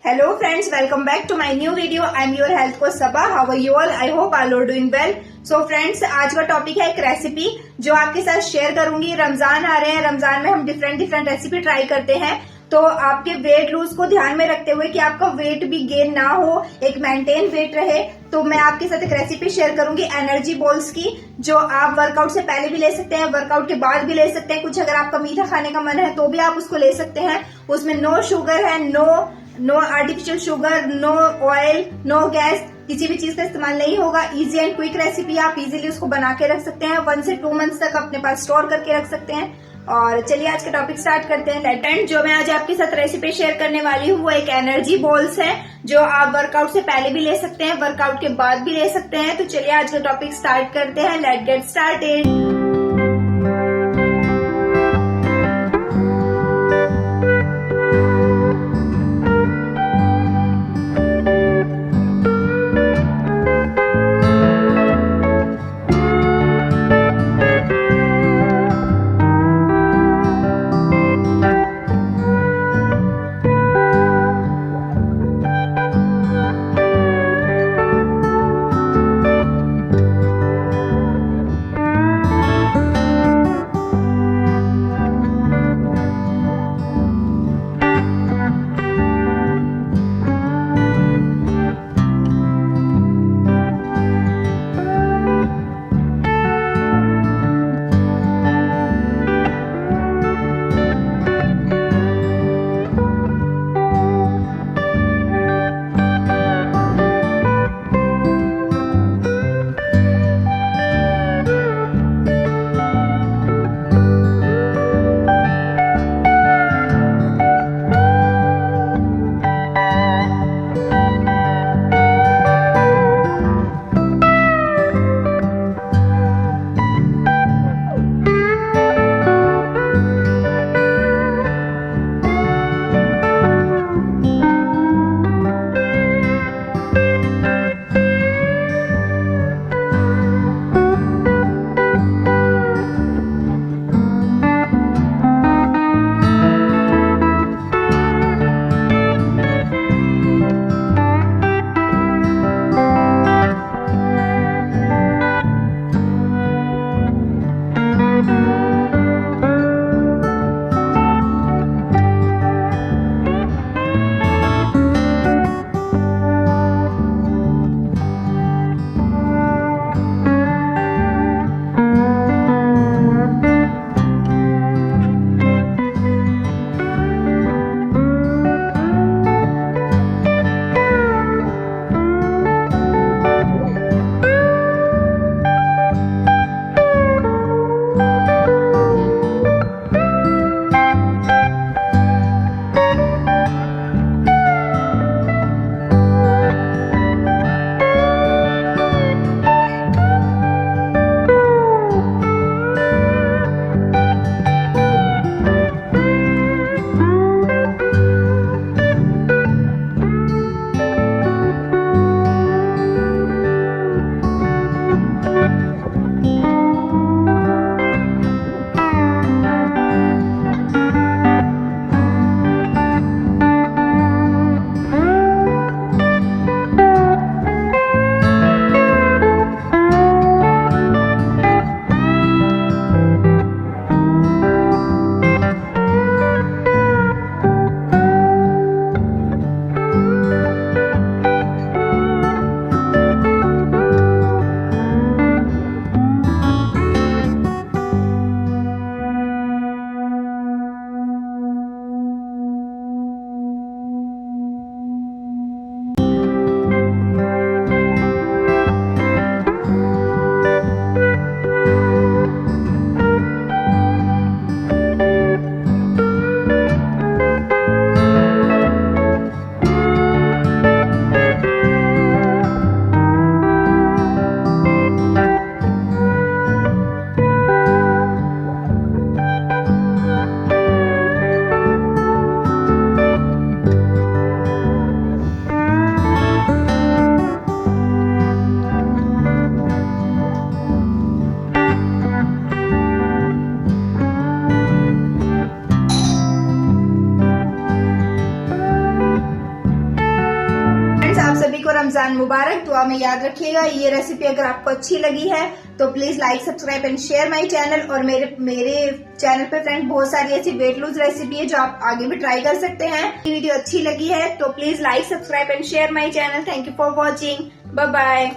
Hello friends, welcome back to my new video. I am your health coach Sabha. How are you all? I hope all are doing well. So friends, आज का topic है एक recipe जो आपके साथ share करूंगी। रमजान आ रहे हैं, रमजान में हम डिफरेंट रेसिपी ट्राई करते हैं। तो आपके वेट लूज को ध्यान में रखते हुए कि आपका वेट भी गेन ना हो, एक मेंटेन वेट रहे, तो मैं आपके साथ एक रेसिपी शेयर करूंगी एनर्जी बॉल्स की, जो आप वर्कआउट से पहले भी ले सकते हैं, वर्कआउट के बाद भी ले सकते हैं। कुछ अगर आपका मीठा खाने का मन है तो भी आप उसको ले सकते हैं। उसमें नो शुगर है, no artificial sugar, no oil, no gas, किसी भी चीज का इस्तेमाल नहीं होगा। इजी एंड क्विक रेसिपी, आप इजीली उसको बना के रख सकते हैं। 1 से 2 मंथ्स तक अपने पास स्टोर करके रख सकते हैं। और चलिए आज का टॉपिक स्टार्ट करते हैं। एंड जो मैं आज आपके साथ रेसिपी शेयर करने वाली हूँ वो एक एनर्जी बॉल्स है, जो आप वर्कआउट से पहले भी ले सकते हैं, वर्कआउट के बाद भी ले सकते हैं। तो चलिए आज का टॉपिक स्टार्ट करते हैं। Let's get started. आप सभी को रमजान मुबारक। दुआ में याद रखिएगा। ये रेसिपी अगर आपको अच्छी लगी है तो please like, subscribe and share my channel. और मेरे चैनल पे फ्रेंड बहुत सारी ऐसी वेट लूज रेसिपी है जो आप आगे भी ट्राई कर सकते हैं। वीडियो अच्छी लगी है तो please like, subscribe and share my channel. Thank you for watching. Bye bye.